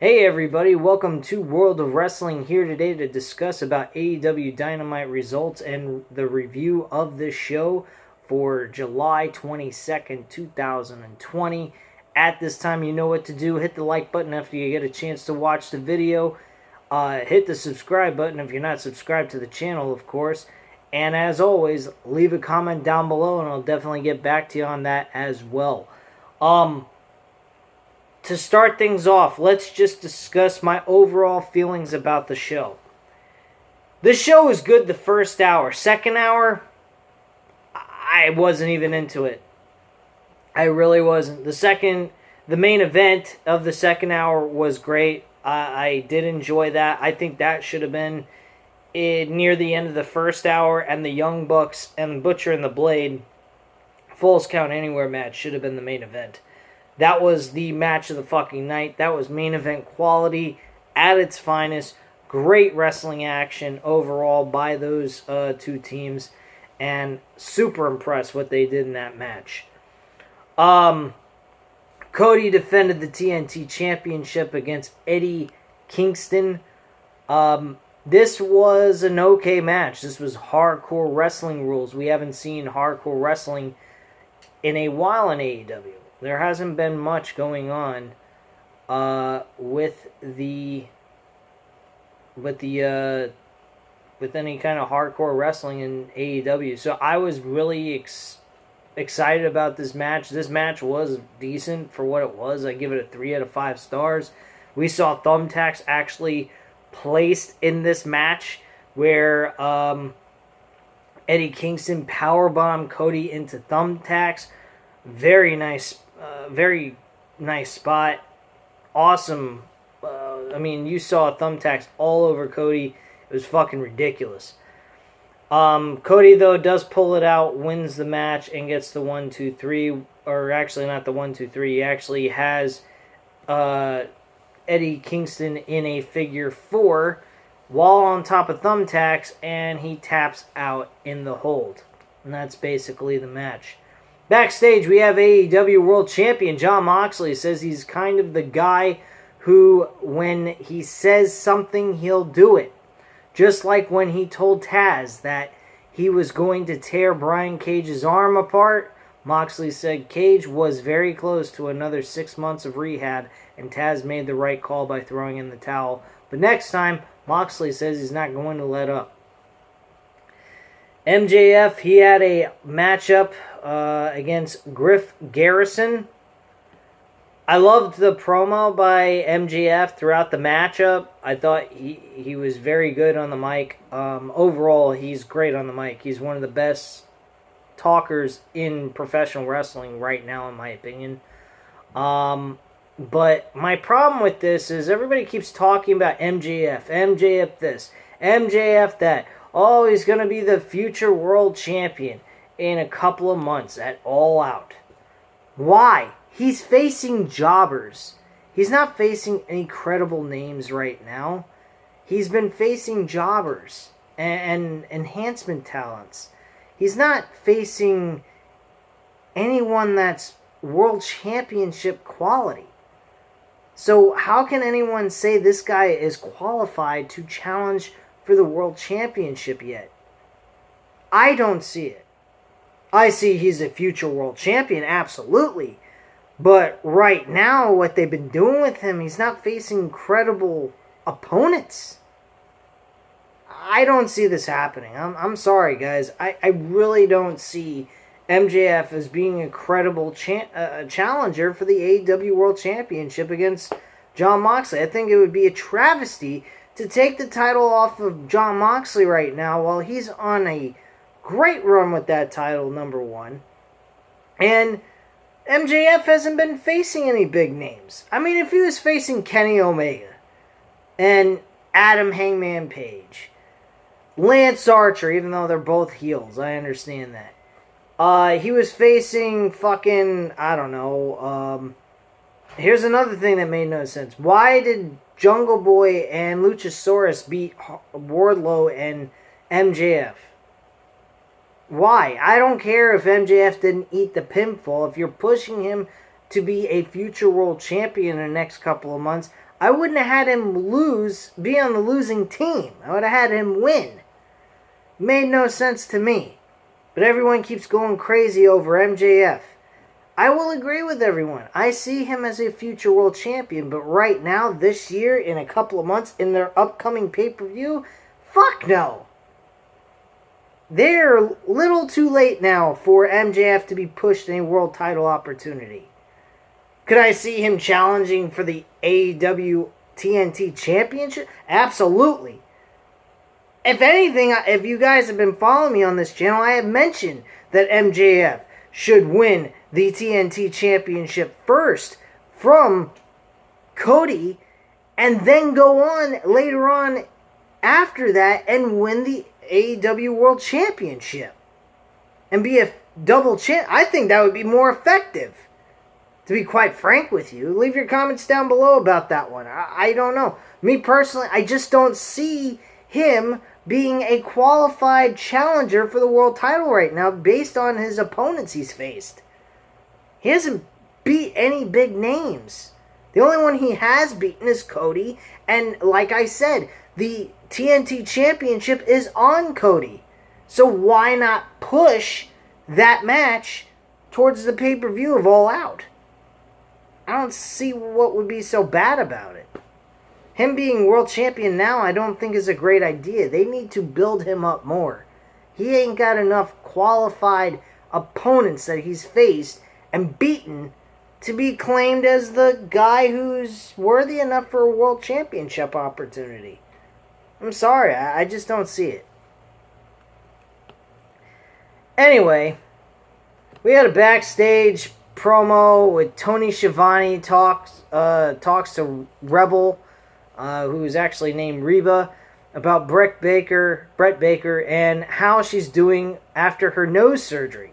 Hey everybody, welcome to World of Wrestling, here today to discuss about AEW Dynamite results and the review of this show for July 22nd, 2020. At this time, you know what to do. Hit the like button after you get a chance to watch the video. Hit the subscribe button if you're not subscribed to the channel, of course. And as always, leave a comment down below and I'll definitely get back to you on that as well. To start things off, let's just discuss my overall feelings about the show. The show was good the first hour. Second hour, I wasn't even into it. I really wasn't. The main event of the second hour was great. I did enjoy that. I think that should have been near the end of the first hour, and the Young Bucks and Butcher and the Blade Falls Count Anywhere match should have been the main event. That was the match of the fucking night. That was main event quality at its finest. Great wrestling action overall by those two teams. And super impressed what they did in that match. Cody defended the TNT Championship against Eddie Kingston. This was an okay match. This was hardcore wrestling rules. We haven't seen hardcore wrestling in a while in AEW. There hasn't been much going on with any kind of hardcore wrestling in AEW. So I was really excited about this match. This match was decent for what it was. I give it a 3 out of 5 stars. We saw thumbtacks actually placed in this match where Eddie Kingston powerbombed Cody into thumbtacks. Very nice spot. Awesome. You saw thumbtacks all over Cody. It was fucking ridiculous. Cody, though, does pull it out, wins the match, and gets the 1-2-3. Or actually, not the 1-2-3. He actually has Eddie Kingston in a figure 4 while on top of thumbtacks, and he taps out in the hold. And that's basically the match. Backstage, we have AEW World Champion Jon Moxley. Says he's kind of the guy who, when he says something, he'll do it. Just like when he told Taz that he was going to tear Brian Cage's arm apart, Moxley said Cage was very close to another 6 months of rehab, and Taz made the right call by throwing in the towel. But next time, Moxley says he's not going to let up. MJF, he had a matchup against Griff Garrison. I loved the promo by MJF throughout the matchup. I thought he was very good on the mic. Overall, he's great on the mic. He's one of the best talkers in professional wrestling right now, in my opinion. But my problem with this is everybody keeps talking about MJF. MJF this, MJF that. Oh, he's going to be the future world champion in a couple of months at All Out. Why? He's facing jobbers. He's not facing any credible names right now. He's been facing jobbers and enhancement talents. He's not facing anyone that's world championship quality. So how can anyone say this guy is qualified to challenge for the world championship yet? I don't see it. I see he's a future world champion, absolutely. But right now, what they've been doing with him, he's not facing credible opponents. I don't see this happening. I'm sorry, guys. I really don't see MJF as being a credible challenger for the AEW World Championship against Jon Moxley. I think it would be a travesty to take the title off of Jon Moxley right now while he's on a great run with that title, number one. And MJF hasn't been facing any big names. I mean, if he was facing Kenny Omega and Adam Hangman Page, Lance Archer, even though they're both heels, I understand that. He was facing fucking, I don't know, here's another thing that made no sense. Why did Jungle Boy and Luchasaurus beat Wardlow and MJF? Why? I don't care if MJF didn't eat the pinfall. If you're pushing him to be a future world champion in the next couple of months, I wouldn't have had him be on the losing team. I would have had him win. Made no sense to me. But everyone keeps going crazy over MJF. I will agree with everyone. I see him as a future world champion, but right now, this year, in a couple of months, in their upcoming pay-per-view, fuck no. They're a little too late now for MJF to be pushed in a world title opportunity. Could I see him challenging for the AEW TNT Championship? Absolutely. If anything, if you guys have been following me on this channel, I have mentioned that MJF should win the TNT Championship first from Cody, and then go on later on after that and win the AEW World Championship and be a double champ. I think that would be more effective, to be quite frank with you. Leave your comments down below about that one. I don't know. Me personally, I just don't see him being a qualified challenger for the world title right now based on his opponents he's faced. He hasn't beat any big names. The only one he has beaten is Cody, and like I said, the TNT Championship is on Cody. So why not push that match towards the pay-per-view of All Out? I don't see what would be so bad about it. Him being world champion now, I don't think is a great idea. They need to build him up more. He ain't got enough qualified opponents that he's faced and beaten to be claimed as the guy who's worthy enough for a world championship opportunity. I'm sorry, I just don't see it. Anyway, we had a backstage promo with Tony Schiavone talks to Rebel, who is actually named Reba, about Brett Baker, and how she's doing after her nose surgery.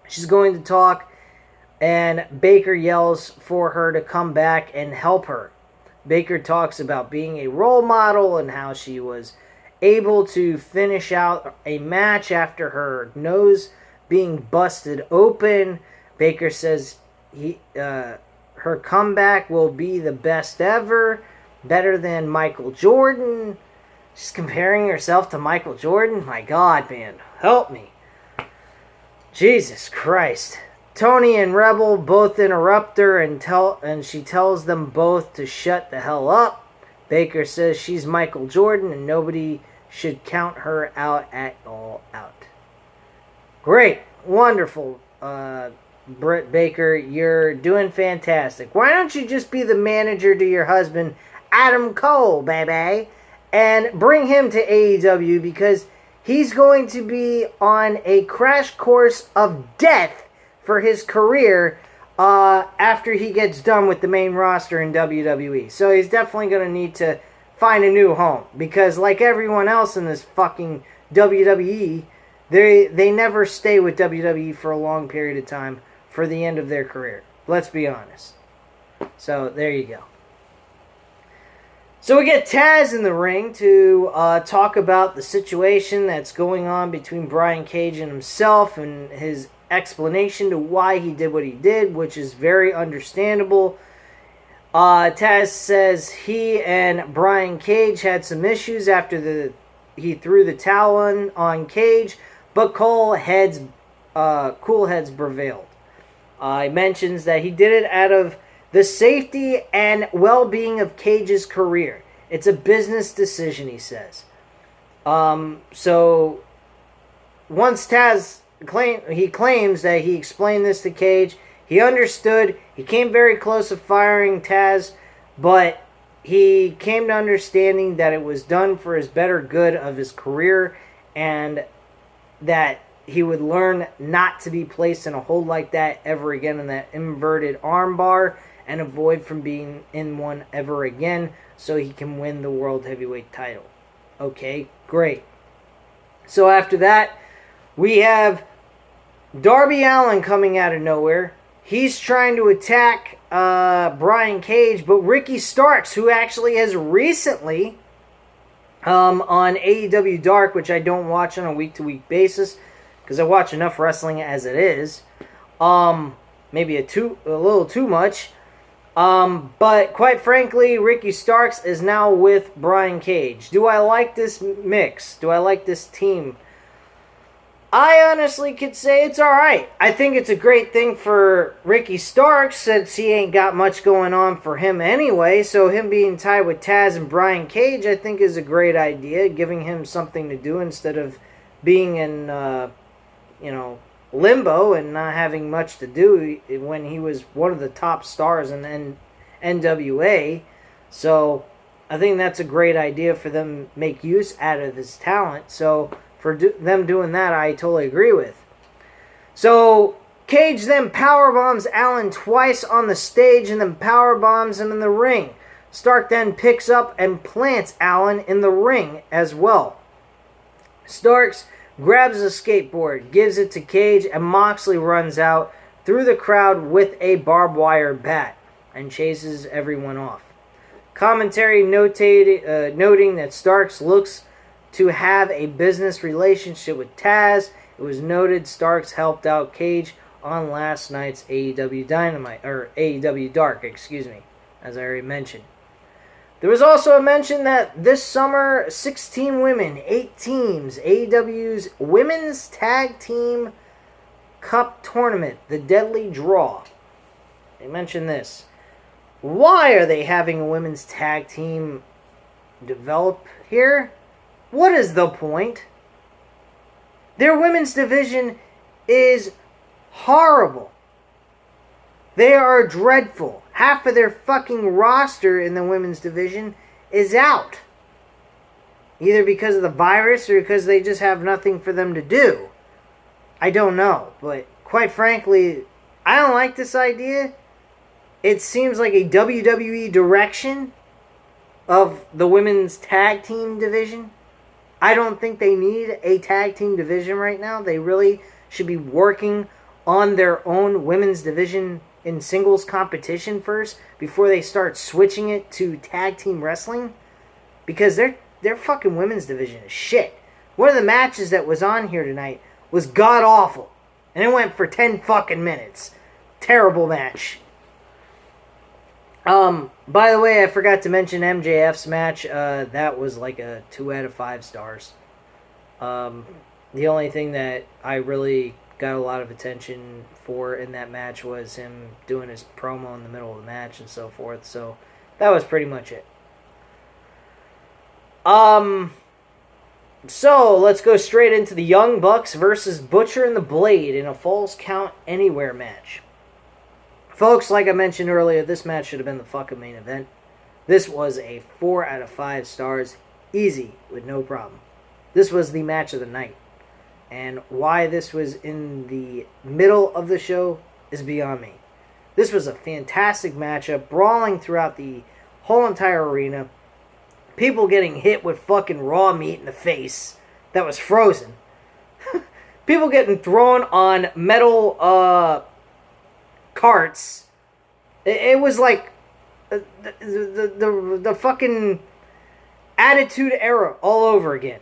She's going to talk, and Baker yells for her to come back and help her. Baker talks about being a role model and how she was able to finish out a match after her nose being busted open. Baker says her comeback will be the best ever, better than Michael Jordan. She's comparing herself to Michael Jordan. My God, man, help me. Jesus Christ. Tony and Rebel both interrupt her and she tells them both to shut the hell up. Baker says she's Michael Jordan and nobody should count her out at all out. Great. Wonderful. Britt Baker, you're doing fantastic. Why don't you just be the manager to your husband, Adam Cole, baby, and bring him to AEW, because he's going to be on a crash course of death for his career after he gets done with the main roster in WWE. So he's definitely going to need to find a new home, because like everyone else in this fucking WWE, they never stay with WWE for a long period of time for the end of their career. Let's be honest. So there you go. So we get Taz in the ring to talk about the situation that's going on between Brian Cage and himself, and his explanation to why he did what he did, which is very understandable. Taz says he and Brian Cage had some issues after he threw the towel on Cage, but cool heads prevailed. He mentions that he did it out of the safety and well-being of Cage's career. It's a business decision, he says. So once Taz claims that he explained this to Cage, he understood. He came very close to firing Taz, but he came to understanding that it was done for his better good of his career, and that he would learn not to be placed in a hold like that ever again, in that inverted armbar, and avoid from being in one ever again, so he can win the World Heavyweight title. Okay, great. So after that, we have Darby Allen coming out of nowhere. He's trying to attack Brian Cage, but Ricky Starks, who actually has recently on AEW Dark, which I don't watch on a week-to-week basis, because I watch enough wrestling as it is, maybe a little too much. But quite frankly, Ricky Starks is now with Brian Cage. Do I like this mix? Do I like this team? I honestly could say it's alright. I think it's a great thing for Ricky Starks since he ain't got much going on for him anyway. So him being tied with Taz and Brian Cage I think is a great idea. Giving him something to do instead of being in, limbo and not having much to do when he was one of the top stars in NWA. So I think that's a great idea for them to make use out of his talent. So for them doing that, I totally agree with. So Cage then powerbombs Allen twice on the stage and then powerbombs him in the ring. Stark then picks up and plants Allen in the ring as well. Starks grabs a skateboard, gives it to Cage, and Moxley runs out through the crowd with a barbed wire bat and chases everyone off. Commentary noting that Starks looks to have a business relationship with Taz. It was noted Starks helped out Cage on last night's AEW Dynamite, or AEW Dark, as I already mentioned. There was also a mention that this summer, 16 women, 8 teams, AEW's Women's Tag Team Cup Tournament, the Deadly Draw. They mentioned this. Why are they having a women's tag team develop here? What is the point? Their women's division is horrible. They are dreadful. Half of their fucking roster in the women's division is out. Either because of the virus or because they just have nothing for them to do. I don't know. But quite frankly, I don't like this idea. It seems like a WWE direction of the women's tag team division. I don't think they need a tag team division right now. They really should be working on their own women's division in singles competition first before they start switching it to tag team wrestling, because their fucking women's division is shit. One of the matches that was on here tonight was god awful, and it went for 10 fucking minutes. Terrible match. By the way, I forgot to mention MJF's match. That was like a 2 out of 5 stars. The only thing that I really got a lot of attention for in that match was him doing his promo in the middle of the match and so forth. So that was pretty much it. So let's go straight into the Young Bucks versus Butcher and the Blade in a Falls Count Anywhere match. Folks, like I mentioned earlier, this match should have been the fucking main event. This was a 4 out of 5 stars, easy, with no problem. This was the match of the night. And why this was in the middle of the show is beyond me. This was a fantastic matchup, brawling throughout the whole entire arena. People getting hit with fucking raw meat in the face that was frozen. People getting thrown on metal carts. It was like the fucking Attitude Era all over again.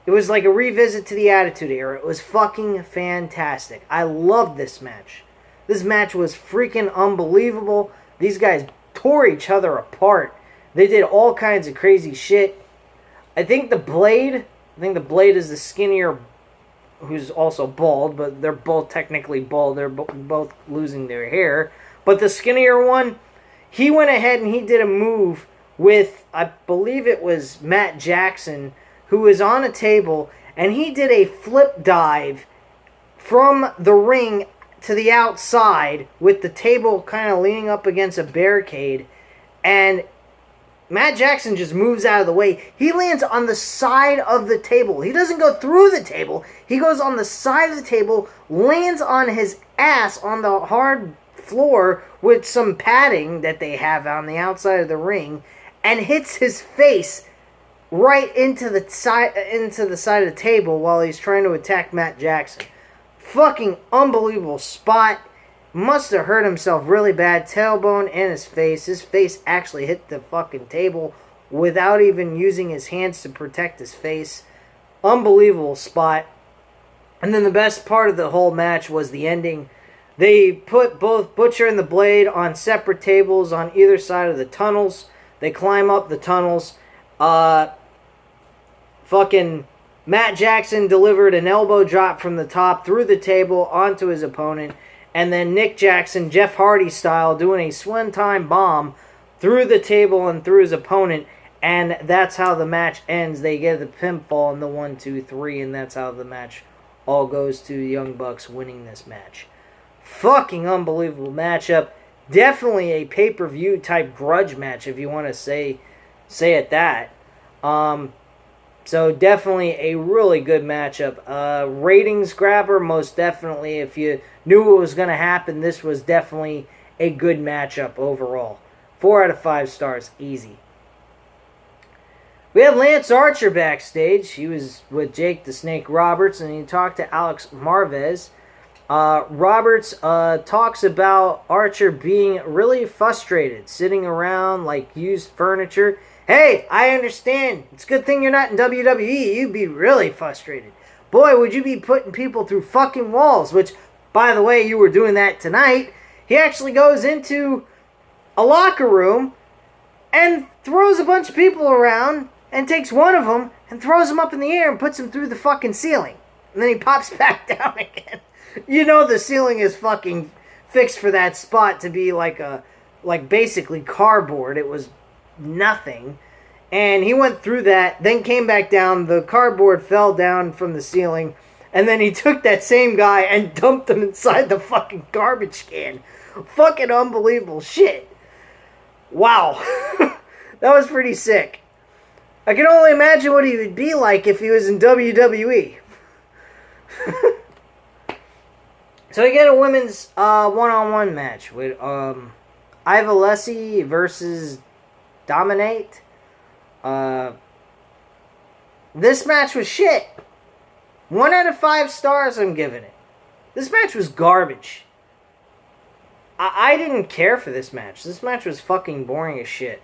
It was like a revisit to the Attitude Era. It was fucking fantastic. I loved this match. This match was freaking unbelievable. These guys tore each other apart. They did all kinds of crazy shit. I think the Blade is the skinnier, who's also bald, but they're both technically bald. They're both losing their hair. But the skinnier one, he went ahead and he did a move with, I believe it was Matt Jackson, who was on a table, and he did a flip dive from the ring to the outside with the table kind of leaning up against a barricade, and Matt Jackson just moves out of the way. He lands on the side of the table. He doesn't go through the table. He goes on the side of the table, lands on his ass on the hard floor with some padding that they have on the outside of the ring, and hits his face right into the side of the table while he's trying to attack Matt Jackson. Fucking unbelievable spot. Must have hurt himself really bad. Tailbone and his face. His face actually hit the fucking table without even using his hands to protect his face. Unbelievable spot. And then the best part of the whole match was the ending. They put both Butcher and the Blade on separate tables on either side of the tunnels. They climb up the tunnels. Fucking Matt Jackson delivered an elbow drop from the top through the table onto his opponent. And then Nick Jackson, Jeff Hardy style, doing a swan-time bomb through the table and through his opponent. And that's how the match ends. They get the pinfall in the 1, 2, 3. And that's how the match all goes to the Young Bucks winning this match. Fucking unbelievable matchup. Definitely a pay-per-view type grudge match, if you want to say it that. So definitely a really good matchup. Ratings grabber, most definitely. If you knew what was going to happen, this was definitely a good matchup overall. 4 out of 5 stars, easy. We have Lance Archer backstage. He was with Jake the Snake Roberts, and he talked to Alex Marvez. Roberts talks about Archer being really frustrated, sitting around like used furniture. Hey, I understand. It's a good thing you're not in WWE. You'd be really frustrated. Boy, would you be putting people through fucking walls, which, by the way, you were doing that tonight. He actually goes into a locker room and throws a bunch of people around and takes one of them and throws him up in the air and puts him through the fucking ceiling. And then he pops back down again. You know the ceiling is fucking fixed for that spot to be like basically cardboard. It was nothing. And he went through that, then came back down. The cardboard fell down from the ceiling. And then he took that same guy and dumped him inside the fucking garbage can. Fucking unbelievable shit. Wow. That was pretty sick. I can only imagine what he would be like if he was in WWE. So we get a women's one-on-one match with Ivalessi versus Dominate. This match was shit. 1 out of 5 stars I'm giving it. This match was garbage. I didn't care for this match. This match was fucking boring as shit.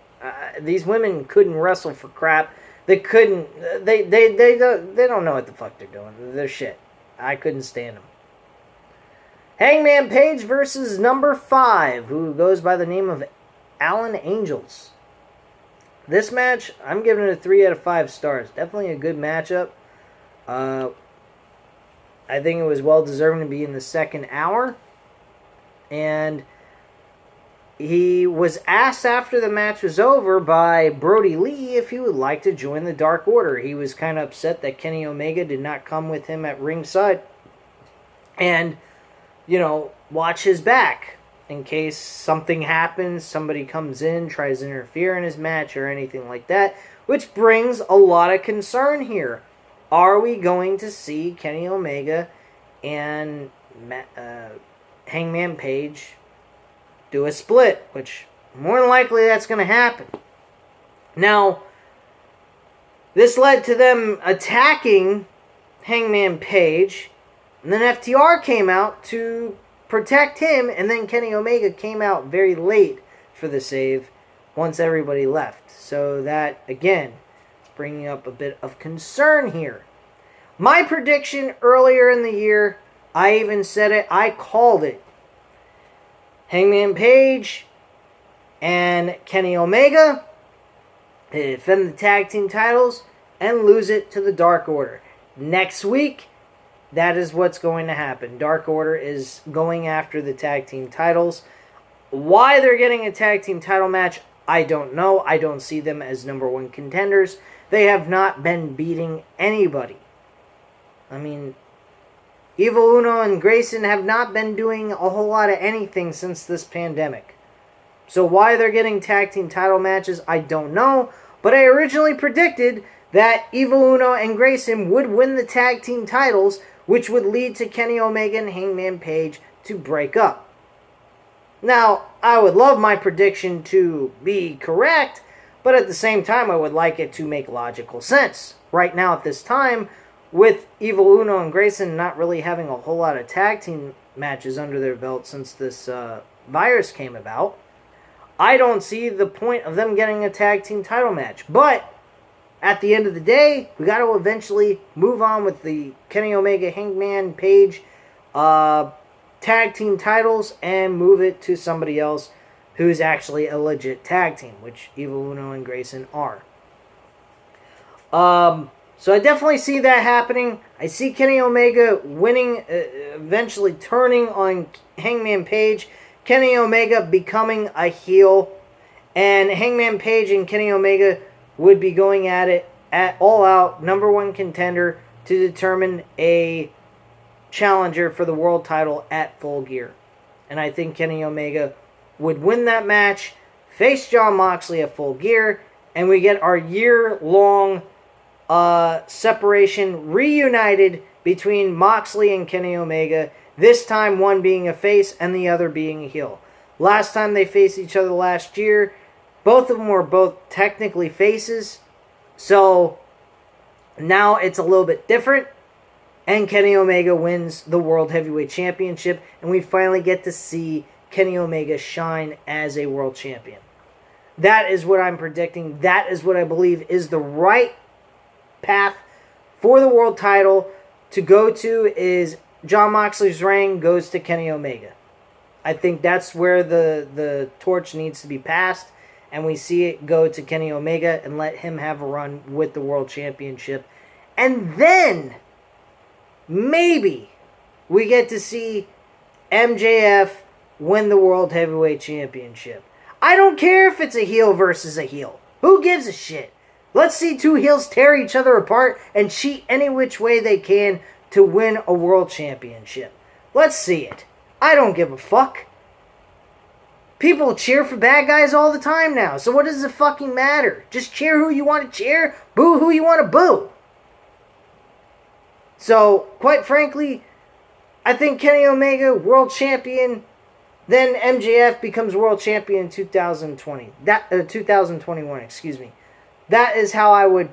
These women couldn't wrestle for crap. They couldn't. They don't know what the fuck they're doing. They're shit. I couldn't stand them. Hangman Page versus number 5, who goes by the name of Alan Angels. This match, I'm giving it a 3 out of 5 stars. Definitely a good matchup. I think it was well deserving to be in the second hour. And he was asked after the match was over by Brody Lee if he would like to join the Dark Order. He was kind of upset that Kenny Omega did not come with him at ringside. And, you know, watch his back in case something happens, somebody comes in, tries to interfere in his match or anything like that, which brings a lot of concern here. Are we going to see Kenny Omega and Hangman Page do a split? Which, more than likely, that's going to happen. Now, this led to them attacking Hangman Page, and then FTR came out to protect him, and then Kenny Omega came out very late for the save once everybody left. So that, again, is bringing up a bit of concern here. My prediction earlier in the year, I even said it, I called it. Hangman Page and Kenny Omega defend the tag team titles and lose it to the Dark Order. Next week, that is what's going to happen. Dark Order is going after the tag team titles. Why they're getting a tag team title match, I don't know. I don't see them as number 1 contenders. They have not been beating anybody. I mean, Evil Uno and Grayson have not been doing a whole lot of anything since this pandemic. So why they're getting tag team title matches, I don't know. But I originally predicted that Evil Uno and Grayson would win the tag team titles, which would lead to Kenny Omega and Hangman Page to break up. Now, I would love my prediction to be correct, but at the same time, I would like it to make logical sense. Right now, at this time, with Evil Uno and Grayson not really having a whole lot of tag team matches under their belt since this virus came about, I don't see the point of them getting a tag team title match. But at the end of the day, we got to eventually move on with the Kenny Omega Hangman Page tag tag team titles and move it to somebody else who's actually a legit tag team, which Evil Uno and Grayson are. So I definitely see that happening. I see Kenny Omega winning, eventually turning on Hangman Page. Kenny Omega becoming a heel. And Hangman Page and Kenny Omega would be going at it at All Out, number one contender, to determine a challenger for the world title at Full Gear. And I think Kenny Omega would win that match, face Jon Moxley at Full Gear, and we get our year-long separation reunited between Moxley and Kenny Omega, this time one being a face and the other being a heel. Last time they faced each other last year, both of them were both technically faces, so now it's a little bit different, and Kenny Omega wins the World Heavyweight Championship, and we finally get to see Kenny Omega shine as a world champion. That is what I'm predicting. That is what I believe is the right path for the world title to go to, is Jon Moxley's reign goes to Kenny Omega. I think that's where the torch needs to be passed, and we see it go to Kenny Omega and let him have a run with the World Championship. And then, maybe, we get to see MJF win the World Heavyweight Championship. I don't care if it's a heel versus a heel. Who gives a shit? Let's see two heels tear each other apart and cheat any which way they can to win a World Championship. Let's see it. I don't give a fuck. People cheer for bad guys all the time now, so what does it fucking matter? Just cheer who you want to cheer, boo who you want to boo. So, quite frankly, I think Kenny Omega, world champion, then MJF becomes world champion in 2021, excuse me. That is how I would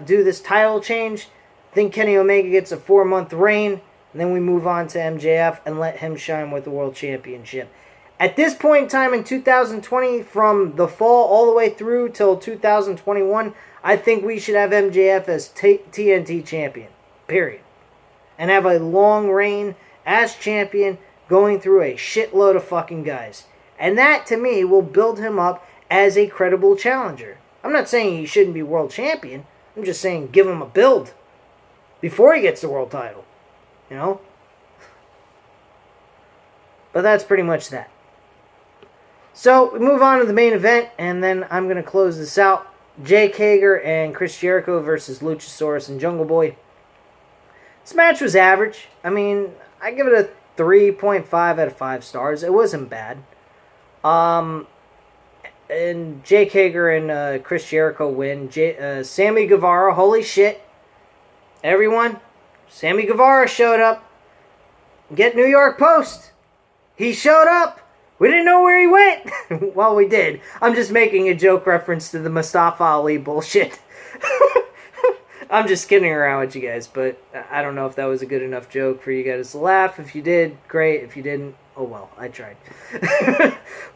do this title change. I think Kenny Omega gets a 4-month reign, and then we move on to MJF and let him shine with the World Championship. At this point in time in 2020, from the fall all the way through till 2021, I think we should have MJF as TNT champion, period. And have a long reign as champion, going through a shitload of fucking guys. And that, to me, will build him up as a credible challenger. I'm not saying he shouldn't be world champion. I'm just saying give him a build before he gets the world title. You know? But that's pretty much that. So, we move on to the main event, and then I'm going to close this out. Jake Hager and Chris Jericho versus Luchasaurus and Jungle Boy. This match was average. I mean, I give it a 3.5 out of 5 stars. It wasn't bad. And Jake Hager and Chris Jericho win. Sammy Guevara, holy shit. Everyone, Sammy Guevara showed up. Get New York Post. He showed up. We didn't know where he went. Well, we did. I'm just making a joke reference to the Mustafa Ali bullshit. I'm just kidding around with you guys, but I don't know if that was a good enough joke for you guys to laugh. If you did, great. If you didn't, oh well, I tried.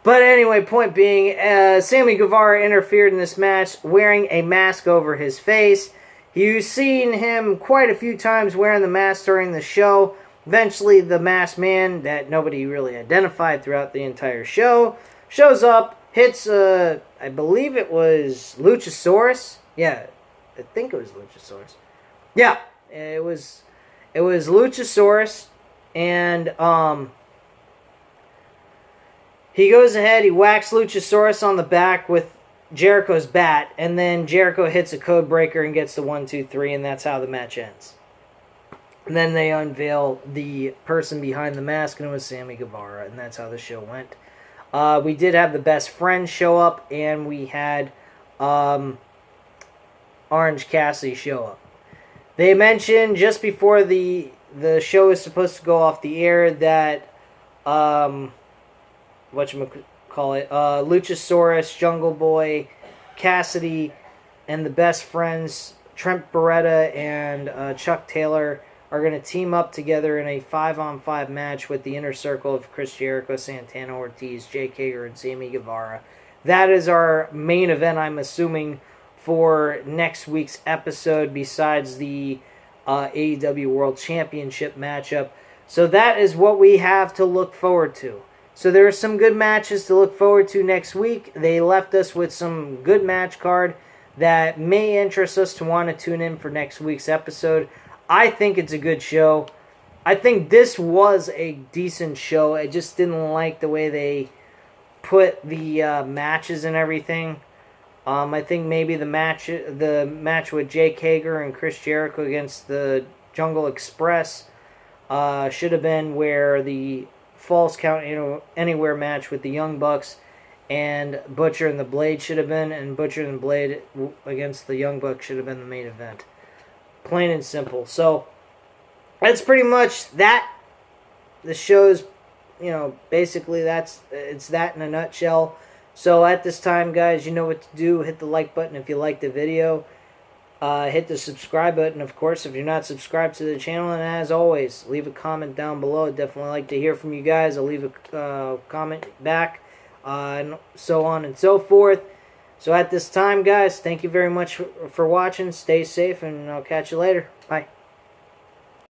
But anyway, point being, Sammy Guevara interfered in this match wearing a mask over his face. You've seen him quite a few times wearing the mask during the show. Eventually, the masked man that nobody really identified throughout the entire show shows up, hits, I believe it was Luchasaurus. Yeah, I think it was Luchasaurus. Yeah, it was Luchasaurus, and he goes ahead, he whacks Luchasaurus on the back with Jericho's bat, and then Jericho hits a code breaker and gets the 1-2-3, and that's how the match ends. And then they unveil the person behind the mask, and it was Sammy Guevara, and that's how the show went. We did have the Best Friends show up, and we had Orange Cassidy show up. They mentioned just before the show is supposed to go off the air that Luchasaurus, Jungle Boy, Cassidy, and the Best Friends, Trent Beretta and Chuck Taylor, are going to team up together in a 5-on-5 match with the Inner Circle of Chris Jericho, Santana Ortiz, Jake Hager, and Sammy Guevara. That is our main event, I'm assuming, for next week's episode, besides the AEW World Championship matchup So that is what we have to look forward to. So there are some good matches to look forward to next week. They left us with some good match card that may interest us to want to tune in for next week's episode. I think it's a good show. I think this was a decent show. I just didn't like the way they put the matches and everything. I think maybe the match with Jake Hager and Chris Jericho against the Jungle Express should have been where the Falls Count Anywhere match with the Young Bucks and Butcher and the Blade should have been, and Butcher and the Blade against the Young Bucks should have been the main event. Plain and simple. So that's pretty much that. The show's, basically it's that in a nutshell. So at this time, guys, you know what to do. Hit the like button if you like the video. Hit the subscribe button, of course, if you're not subscribed to the channel. And as always, leave a comment down below. I'd definitely like to hear from you guys. I'll leave a comment back, and so on and so forth. So at this time, guys, thank you very much for watching. Stay safe, and I'll catch you later. Bye.